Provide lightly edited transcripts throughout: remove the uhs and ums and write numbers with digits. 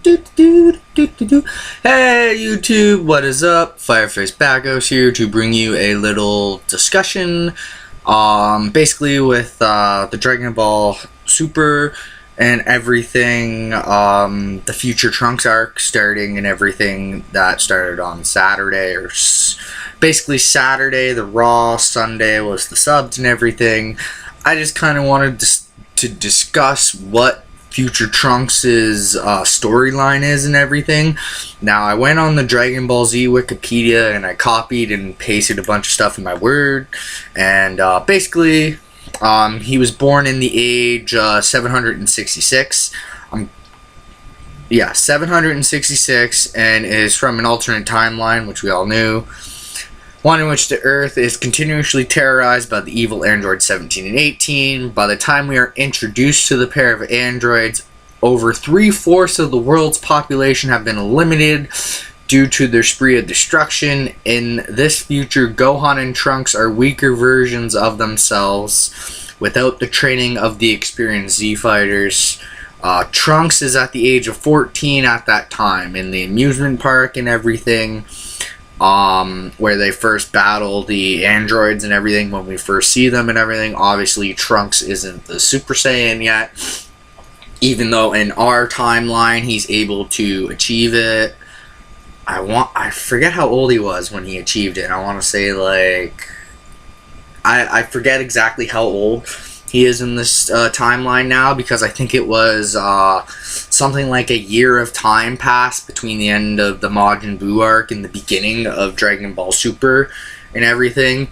Hey YouTube, what is up? Fireface Backos here to bring you a little discussion basically with the Dragon Ball Super and everything, the future Trunks arc starting and everything that started on Saturday, or basically Saturday the Raw, Sunday was the subs and everything. I just kind of wanted to discuss what future Trunks' storyline is and everything. Now, I went on the Dragon Ball Z Wikipedia and I copied and pasted a bunch of stuff in my Word, and basically he was born in the age 766. 766, and is from an alternate timeline, which we all knew. One in which the Earth is continuously terrorized by the evil androids 17 and 18. By the time we are introduced to the pair of androids, over 3/4 of the world's population have been eliminated due to their spree of destruction. In this future, Gohan and Trunks are weaker versions of themselves without the training of the experienced Z-Fighters. Trunks is at the age of 14 at that time, in the amusement park and everything. Where they first battle the androids and everything, when we first see them and everything. Obviously, Trunks isn't the Super Saiyan yet, even though in our timeline he's able to achieve it. I forget how old he was when he achieved it. I want to say, like, I forget exactly how old he is in this timeline now, because I think it was something like a year of time passed between the end of the Majin Buu arc and the beginning of Dragon Ball Super and everything.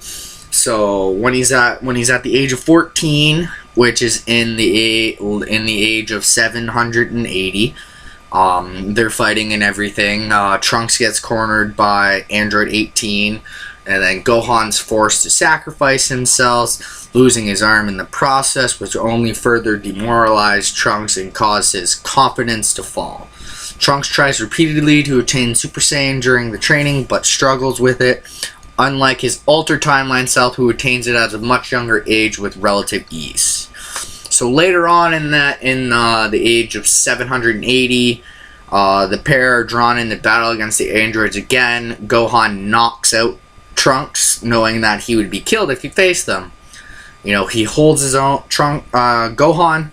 So when he's at the age of 14, which is in the age of 780, they're fighting and everything. Trunks gets cornered by Android 18. And then Gohan's forced to sacrifice himself, losing his arm in the process, which only further demoralized Trunks and caused his confidence to fall. Trunks tries repeatedly to attain Super Saiyan during the training, but struggles with it, unlike his altered timeline self, who attains it at a much younger age with relative ease. So later on in the age of 780, the pair are drawn into battle against the androids again. Gohan knocks out Trunks, knowing that he would be killed if he faced them. You know, he holds his own. Gohan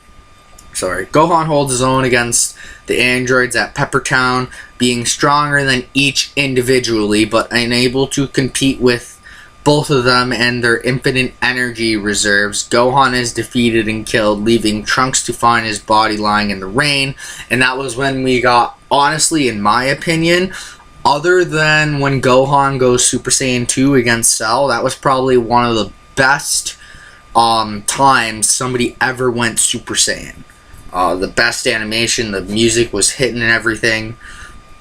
holds his own against the androids at Peppertown, being stronger than each individually, but unable to compete with both of them and their infinite energy reserves. Gohan is defeated and killed, leaving Trunks to find his body lying in the rain. And that was when we got, honestly, in my opinion, other than when Gohan goes Super Saiyan 2 against Cell, that was probably one of the best times somebody ever went Super Saiyan. The best animation, the music was hitting and everything.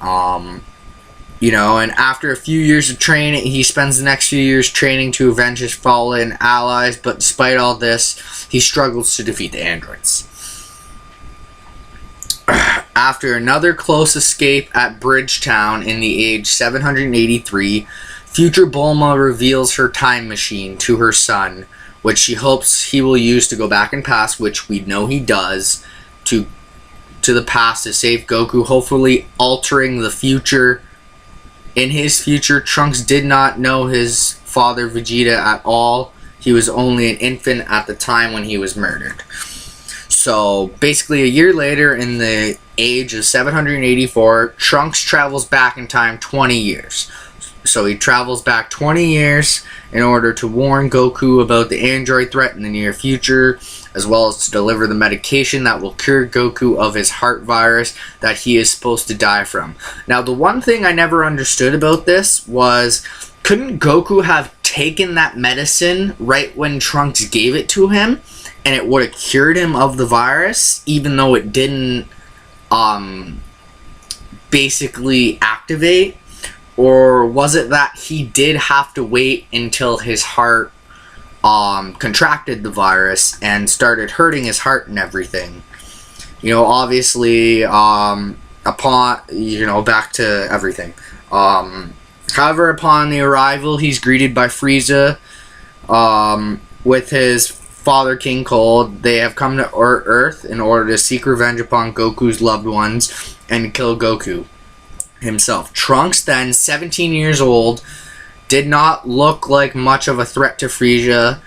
You know, and after a few years of training, he spends the next few years training to avenge his fallen allies, but despite all this, he struggles to defeat the androids. After another close escape at Bridgetown in the age 783, future Bulma reveals her time machine to her son, which she hopes he will use to go back in past, which we know he does, to the past to save Goku, hopefully altering the future. In his future, Trunks did not know his father Vegeta at all. He was only an infant at the time when he was murdered. So basically a year later, in the age of 784, Trunks travels back in time 20 years. So he travels back 20 years in order to warn Goku about the android threat in the near future, as well as to deliver the medication that will cure Goku of his heart virus that he is supposed to die from. Now, the one thing I never understood about this was, couldn't Goku have taken that medicine right when Trunks gave it to him, and it would have cured him of the virus, even though it didn't basically activate? Or was it that he did have to wait until his heart contracted the virus and started hurting his heart and everything? You know, obviously, back to everything. However, upon the arrival, he's greeted by Frieza with his father King Cold. They have come to Earth in order to seek revenge upon Goku's loved ones and kill Goku himself. Trunks, then 17 years old, did not look like much of a threat to Frieza,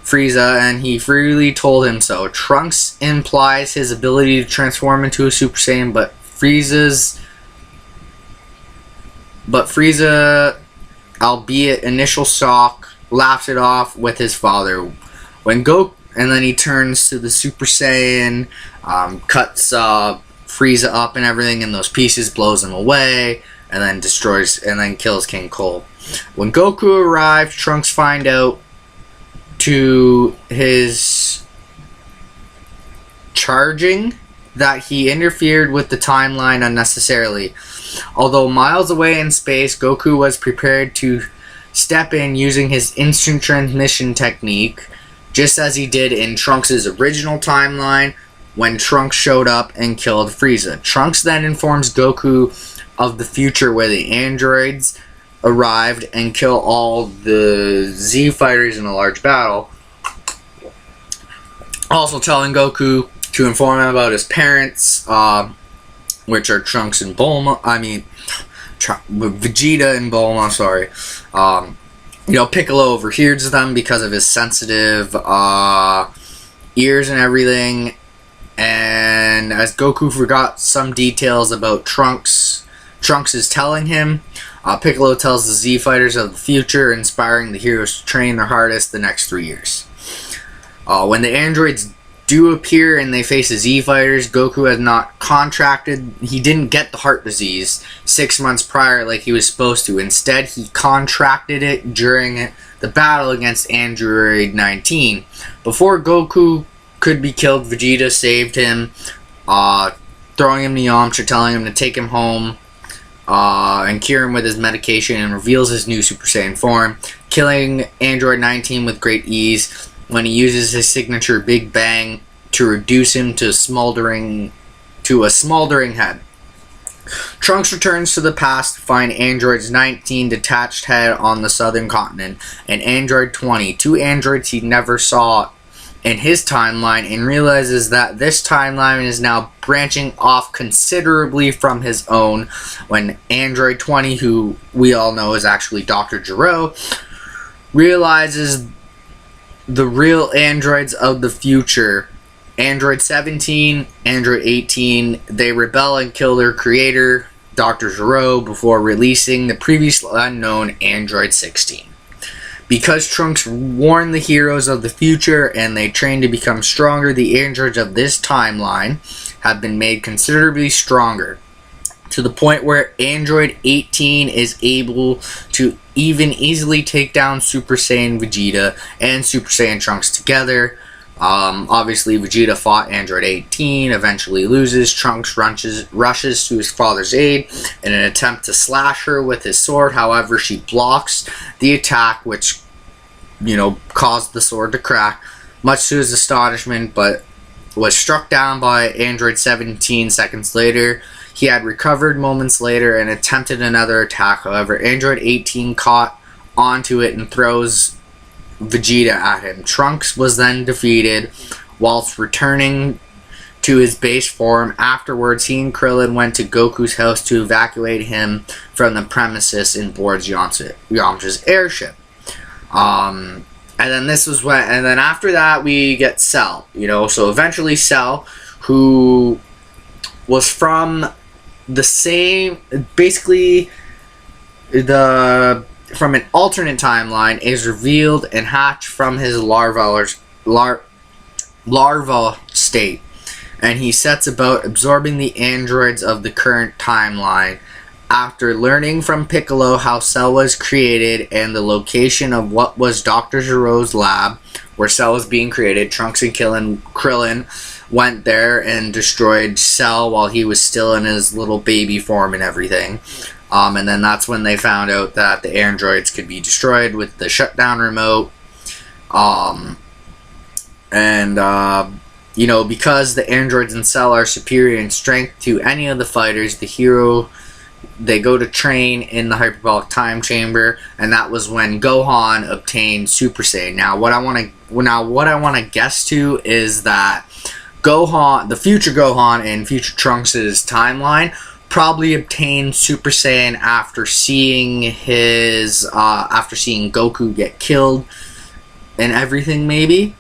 and he freely told him so. Trunks implies his ability to transform into a Super Saiyan, but Frieza, albeit initial shock, laughs it off with his father. And then he turns to the Super Saiyan, cuts Frieza up and everything in those pieces, blows him away, and then kills King Cold. When Goku arrived, Trunks find out to his charging that he interfered with the timeline unnecessarily. Although miles away in space, Goku was prepared to step in using his instant transmission technique, just as he did in Trunks' original timeline when Trunks showed up and killed Frieza. Trunks then informs Goku of the future where the androids arrived and kill all the Z fighters in a large battle. Also telling Goku to inform him about his parents, which are Trunks and Bulma. Vegeta and Bulma, sorry. Piccolo overhears them because of his sensitive ears and everything. And as Goku forgot some details about Trunks is telling him, Piccolo tells the Z fighters of the future, inspiring the heroes to train their hardest the next 3 years. When the androids do appear and they face the Z fighters, Goku has not contracted. He didn't get the heart disease 6 months prior like he was supposed to. Instead, he contracted it during the battle against Android 19. Before Goku could be killed, Vegeta saved him, throwing him to Yamcha, telling him to take him home and cure him with his medication, and reveals his new Super Saiyan form, killing Android 19 with great ease when he uses his signature Big Bang to reduce him to a smoldering head. Trunks returns to the past to find Android's 19 detached head on the southern continent, and Android 20, two androids he never saw in his timeline, and realizes that this timeline is now branching off considerably from his own when Android 20, who we all know is actually Dr. Gero, realizes the real androids of the future. Android 17, Android 18, they rebel and kill their creator, Dr. Gero, before releasing the previously unknown Android 16. Because Trunks warned the heroes of the future and they trained to become stronger, the androids of this timeline have been made considerably stronger, to the point where Android 18 is able to even easily take down Super Saiyan Vegeta and Super Saiyan Trunks together. Obviously, Vegeta fought Android 18, eventually loses. Trunks rushes to his father's aid in an attempt to slash her with his sword. However, she blocks the attack, which, caused the sword to crack, much to his astonishment, but was struck down by Android 17 seconds later. He had recovered moments later and attempted another attack. However, Android 18 caught onto it and throws Vegeta at him. Trunks was then defeated whilst returning to his base form. Afterwards, he and Krillin went to Goku's house to evacuate him from the premises and board Yamcha's airship. And then after that we get Cell. So eventually Cell, who was from the same, basically from an alternate timeline, is revealed and hatched from his larva state, and he sets about absorbing the androids of the current timeline. After learning from Piccolo how Cell was created and the location of what was Dr. Gero's lab where Cell was being created, Trunks and Krillin went there and destroyed Cell while he was still in his little baby form and everything. And then that's when they found out that the androids could be destroyed with the shutdown remote. Because the androids in Cell are superior in strength to any of the fighters, the They go to train in the hyperbolic time chamber, and that was when Gohan obtained Super Saiyan. Now, what I want to guess to is that Gohan, the future Gohan in future Trunks' timeline, probably obtained Super Saiyan after seeing Goku get killed and everything, maybe.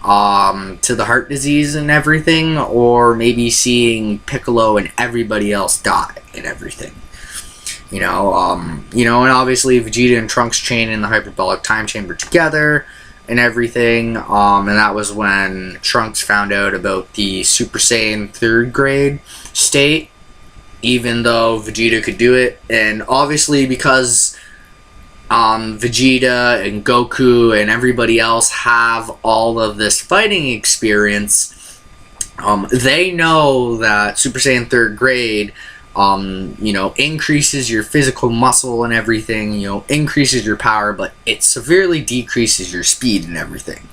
To the heart disease and everything, or maybe seeing Piccolo and everybody else die and everything. And obviously Vegeta and Trunks train in the hyperbolic time chamber together and everything, and that was when Trunks found out about the Super Saiyan 3rd grade state, even though Vegeta could do it. And obviously because Vegeta and Goku and everybody else have all of this fighting experience, they know that Super Saiyan 3rd grade increases your physical muscle and everything, increases your power, but it severely decreases your speed and everything.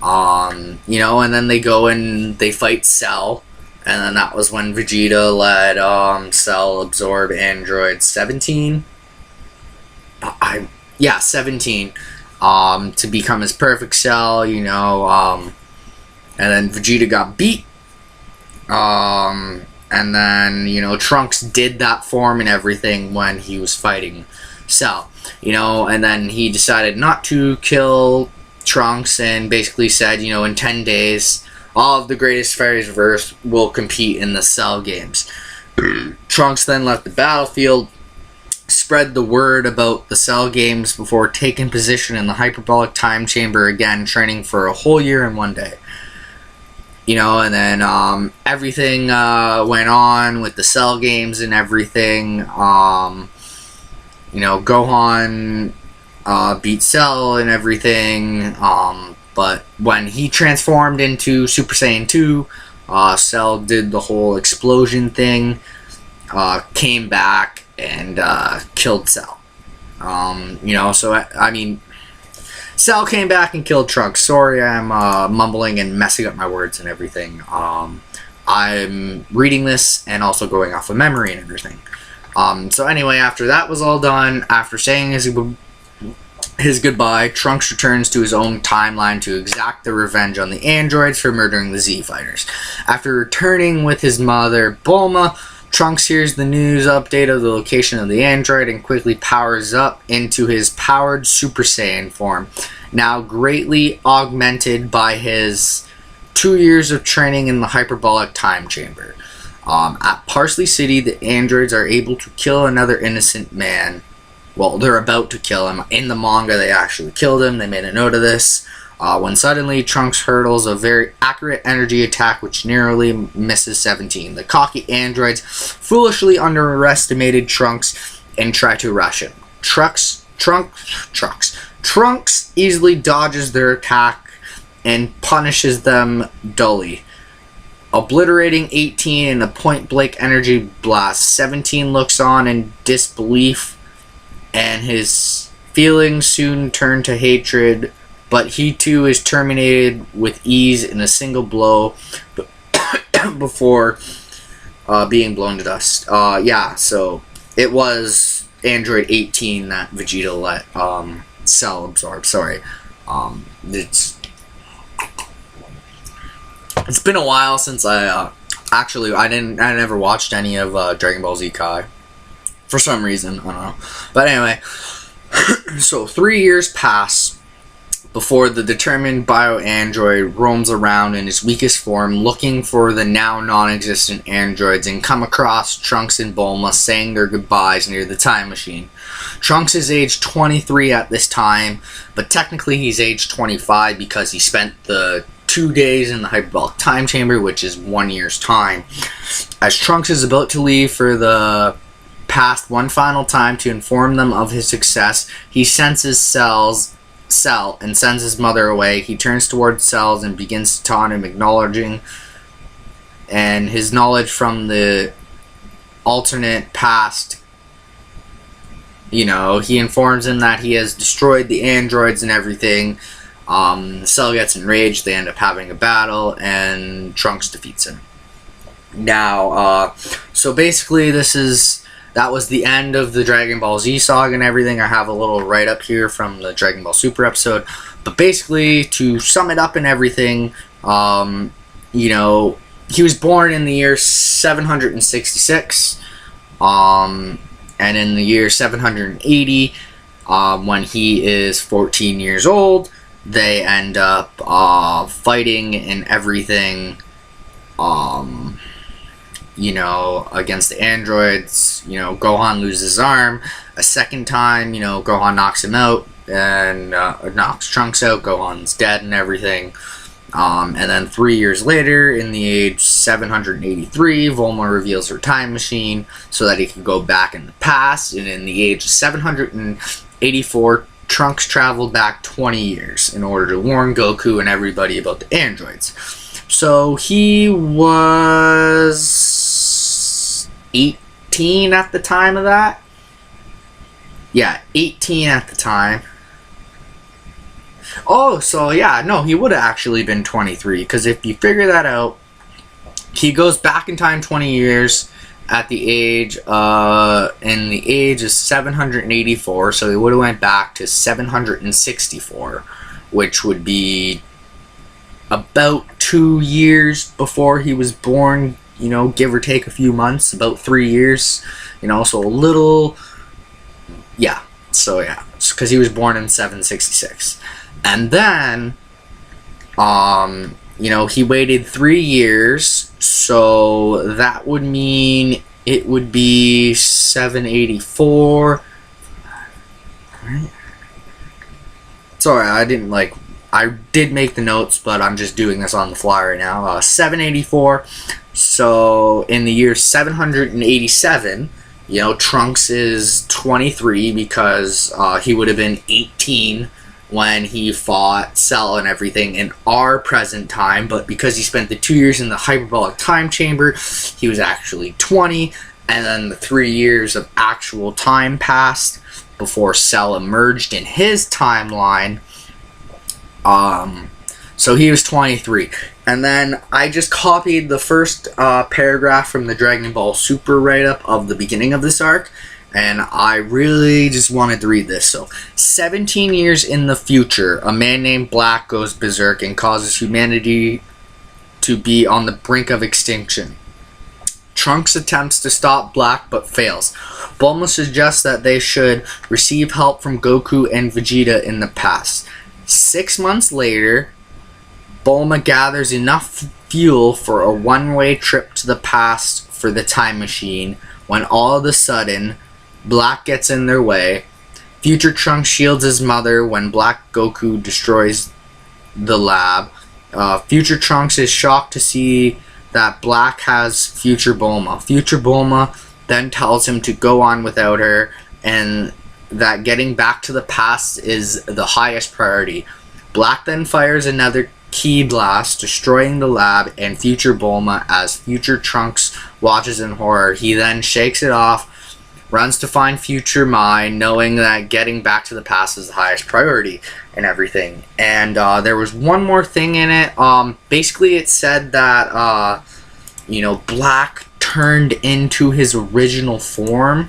And then they go and they fight Cell, and then that was when Vegeta let Cell absorb Android 17. 17, to become his perfect Cell, and then Vegeta got beat. And then, Trunks did that form and everything when he was fighting Cell, and then he decided not to kill Trunks and basically said, in 10 days, all of the greatest fighters of Earth will compete in the Cell games. Trunks then left the battlefield, spread the word about the Cell games before taking position in the hyperbolic time chamber again, training for a whole year and 1 day. And then everything went on with the Cell games and everything. Gohan beat Cell and everything. But when he transformed into Super Saiyan 2, Cell did the whole explosion thing, came back and killed Cell. Cell came back and killed Trunks. Sorry, I'm mumbling and messing up my words and everything. I'm reading this and also going off of memory and everything. So anyway, after that was all done, after saying his goodbye, Trunks returns to his own timeline to exact the revenge on the androids for murdering the Z Fighters. After returning with his mother, Bulma, Trunks hears the news update of the location of the android and quickly powers up into his powered Super Saiyan form, now greatly augmented by his 2 years of training in the hyperbolic time chamber. At Parsley City, the androids are able to kill another innocent man. Well, they're about to kill him. In the manga, they actually killed him. They made a note of this. When suddenly Trunks hurdles a very accurate energy attack which narrowly misses 17. The cocky androids foolishly underestimated Trunks and try to rush him. Trunks easily dodges their attack and punishes them dully, obliterating 18 in a point-blank energy blast. 17 looks on in disbelief, and his feelings soon turn to hatred, but he too is terminated with ease in a single blow before being blown to dust. So it was Android 18 that Vegeta let Cell absorb. Sorry. It's been a while since I never watched any of Dragon Ball Z Kai. For some reason, I don't know. But anyway, so 3 years pass before the determined bio-android roams around in his weakest form looking for the now non-existent androids and come across Trunks and Bulma saying their goodbyes near the time machine. Trunks is age 23 at this time, but technically he's age 25 because he spent the 2 days in the hyperbolic time chamber, which is 1 year's time. As Trunks is about to leave for the past one final time to inform them of his success, he senses Cell and sends his mother away. He turns towards Cell and begins to taunt him, acknowledging and his knowledge from the alternate past. He informs him that he has destroyed the androids and everything. Cell gets enraged. They end up having a battle, and Trunks defeats him. Now, so basically, that's that was the end of the Dragon Ball Z saga and everything. I have a little write-up here from the Dragon Ball Super episode. But basically, to sum it up and everything, you know, he was born in the year 766, and in the year 780, when he is 14 years old, they end up fighting and everything, you know, against the androids. You know, Gohan loses his arm a second time. You know, Gohan knocks him out and knocks Trunks out. Gohan's dead and everything. And then 3 years later, in the age 783, Bulma reveals her time machine so that he could go back in the past. And in the age of 784, Trunks traveled back 20 years in order to warn Goku and everybody about the androids. So he was 18 at the time of that. Yeah, 18 at the time. Oh, so yeah, no, he would have actually been 23, because if you figure that out, he goes back in time 20 years at the age of 784, so he would have went back to 764, which would be about 2 years before he was born, you know, give or take a few months, about 3 years, you know, so a little, yeah, so yeah, because he was born in 766. And then, you know, he waited 3 years, so that would mean it would be 784. Right? Sorry, I did make the notes, but I'm just doing this on the fly right now. 784. So in the year 787, you know, Trunks is 23 because he would have been 18 when he fought Cell and everything in our present time, but because he spent the 2 years in the hyperbolic time chamber, he was actually 20, and then the 3 years of actual time passed before Cell emerged in his timeline. So he was 23. And then I just copied the first paragraph from the Dragon Ball Super write-up of the beginning of this arc, and I really just wanted to read this. So, 17 years in the future, a man named Black goes berserk and causes humanity to be on the brink of extinction. Trunks attempts to stop Black but fails. Bulma suggests that they should receive help from Goku and Vegeta in the past. 6 months later, Bulma gathers enough fuel for a one-way trip to the past for the time machine when all of a sudden Black gets in their way. Future Trunks shields his mother when Black Goku destroys the lab. Future Trunks is shocked to see that Black has Future Bulma. Future Bulma then tells him to go on without her and that getting back to the past is the highest priority. Black then fires another Ki blast, destroying the lab and Future Bulma as Future Trunks watches in horror. He then shakes it off, runs to find Future Mai, knowing that getting back to the past is the highest priority and everything. And there was one more thing in it. Basically, it said that, you know, Black turned into his original form.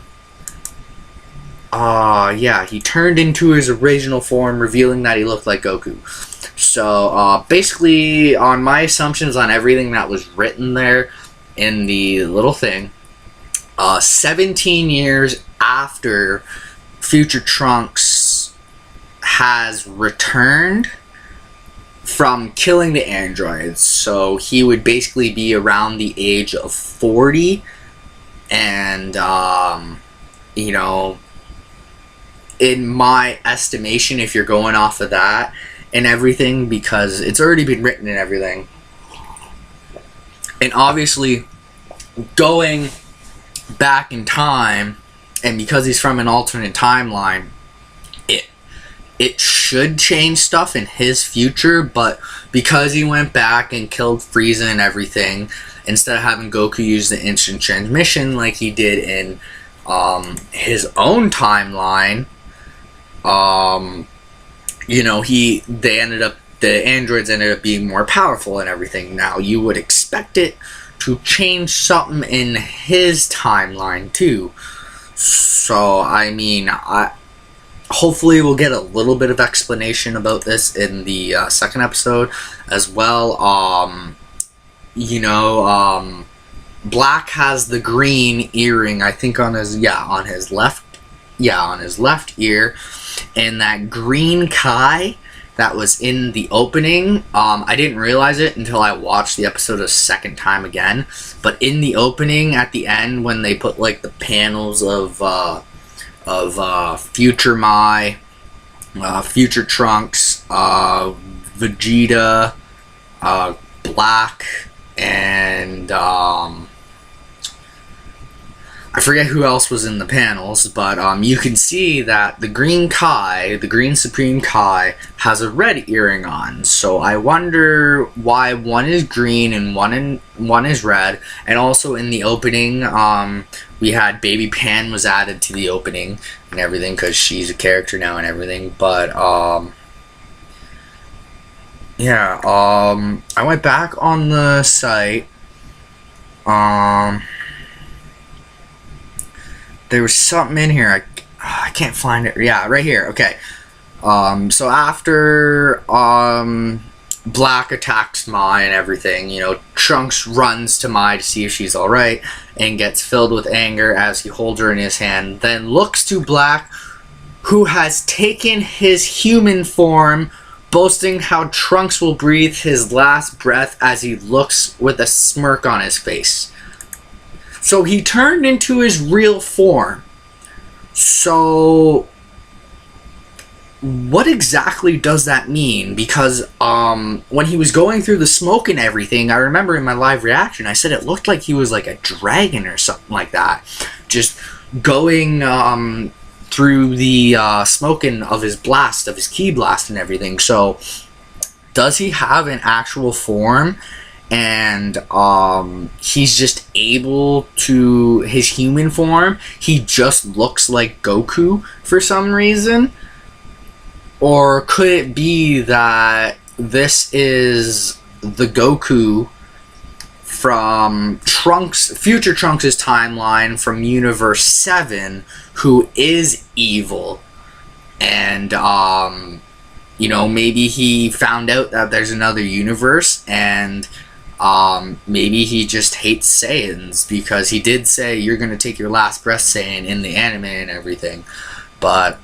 Yeah, he turned into his original form, revealing that he looked like Goku. So, basically, on my assumptions on everything that was written there in the little thing, 17 years after Future Trunks has returned from killing the androids, so he would basically be around the age of 40, and, you know, in my estimation, if you're going off of that and everything, because it's already been written and everything, and obviously going back in time, and because he's from an alternate timeline, it should change stuff in his future, but because he went back and killed Frieza and everything, instead of having Goku use the instant transmission like he did in his own timeline, you know, the androids ended up being more powerful and everything. Now, you would expect it to change something in his timeline too. So, I mean, hopefully we'll get a little bit of explanation about this in the second episode as well. Black has the green earring, I think on his left ear, and that green Kai that was in the opening, I didn't realize it until I watched the episode a second time again, but in the opening at the end when they put like the panels of Future Mai, Future Trunks, Vegeta, Black, and I forget who else was in the panels, but you can see that the green Kai, the green Supreme Kai, has a red earring on. So I wonder why one is green and one is red. And also in the opening, we had Baby Pan was added to the opening and everything because she's a character now and everything. But I went back on the site. There was something in here. I can't find it. Yeah, right here. Okay. So after Black attacks Mai and everything, Trunks runs to Mai to see if she's alright and gets filled with anger as he holds her in his hand. Then looks to Black, who has taken his human form, boasting how Trunks will breathe his last breath as he looks with a smirk on his face. So he turned into his real form. So what exactly does that mean? Because when he was going through the smoke and everything, I remember in my live reaction, I said it looked like he was like a dragon or something like that. Just going through the smoking of his blast, of his ki blast and everything. So does he have an actual form? And he's just able to his human form. He just looks like Goku for some reason. Or could it be that this is the Goku from Future Trunks' timeline from Universe 7, who is evil? And maybe he found out that there's another universe, and maybe he just hates Saiyans, because he did say you're gonna take your last breath, Saiyan, in the anime and everything. But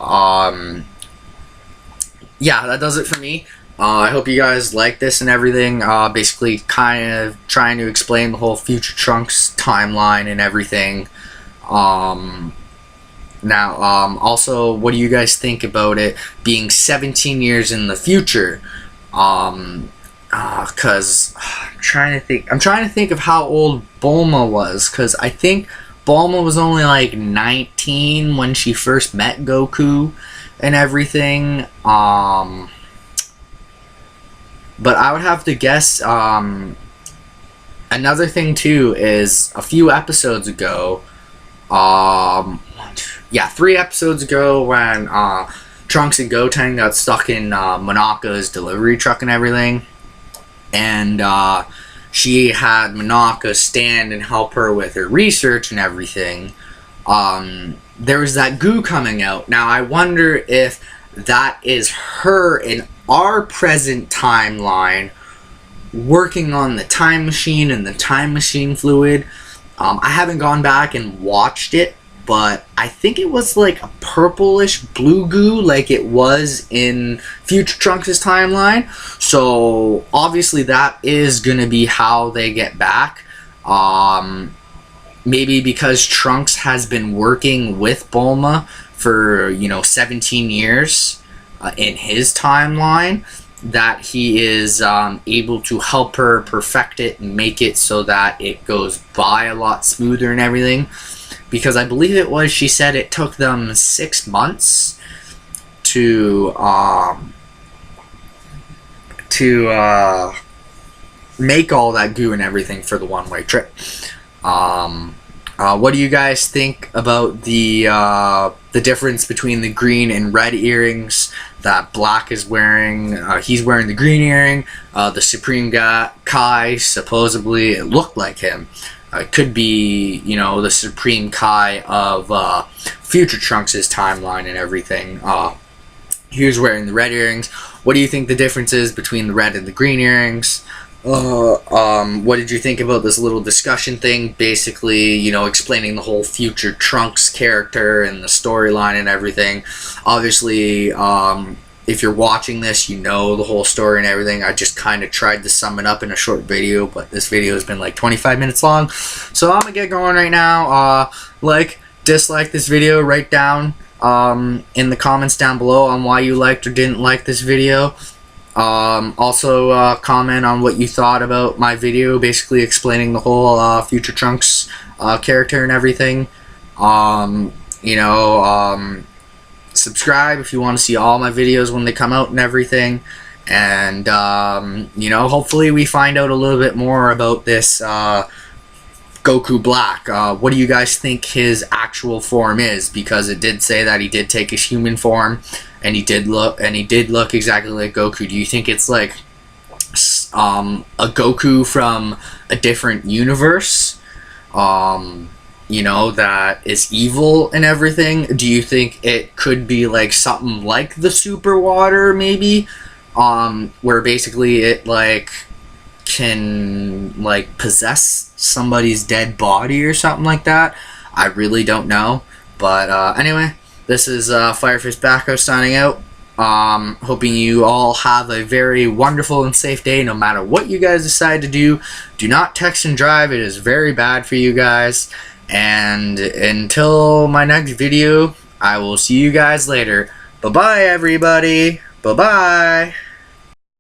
that does it for me. I hope you guys like this and everything. Basically kind of trying to explain the whole Future Trunks timeline and everything. Also, what do you guys think about it being 17 years in the future? Cause I'm trying to think of how old Bulma was, cause I think Bulma was only like 19 when she first met Goku and everything. But I would have to guess. Another thing too is a few episodes ago, 3 episodes ago, when Trunks and Goten got stuck in Monaka's delivery truck and everything. And she had Monaka stand and help her with her research and everything. There was that goo coming out. Now I wonder if that is her in our present timeline working on the time machine and the time machine fluid. I haven't gone back and watched it, but I think it was like a purplish blue goo like it was in Future Trunks' timeline. So obviously that is going to be how they get back. Maybe because Trunks has been working with Bulma for 17 years in his timeline, that he is able to help her perfect it and make it so that it goes by a lot smoother and everything. Because I believe she said it took them 6 months to make all that goo and everything for the one-way trip. What do you guys think about the difference between the green and red earrings that Black is wearing? He's wearing the green earring. The Supreme Kai, supposedly, it looked like him. It could be, you know, the Supreme Kai of Future Trunks' timeline and everything. He was wearing the red earrings. What do you think the difference is between the red and the green earrings? What did you think about this little discussion thing? Basically, you know, explaining the whole Future Trunks character and the storyline and everything. Obviously, if you're watching this, you know the whole story and everything. I just kind of tried to sum it up in a short video, but this video has been like 25 minutes long. So I'm going to get going right now. Like, dislike this video, write down in the comments down below on why you liked or didn't like this video. Also comment on what you thought about my video, basically explaining the whole Future Trunks character and everything. You know, subscribe if you want to see all my videos when they come out and everything. And you know, hopefully we find out a little bit more about this Goku Black. What do you guys think his actual form is? Because it did say that he did take his human form, and he did look exactly like Goku. Do you think it's like a Goku from a different universe? You know, that is evil and everything? Do you think it could be like something like the Super Water, maybe? Where basically it like can like possess somebody's dead body or something like that. I really don't know. But anyway, this is Firefish Backo signing out. Hoping you all have a very wonderful and safe day no matter what you guys decide to do. Do not text and drive. It is very bad for you guys. And until my next video, I will see you guys later. Bye-bye, everybody. Bye-bye.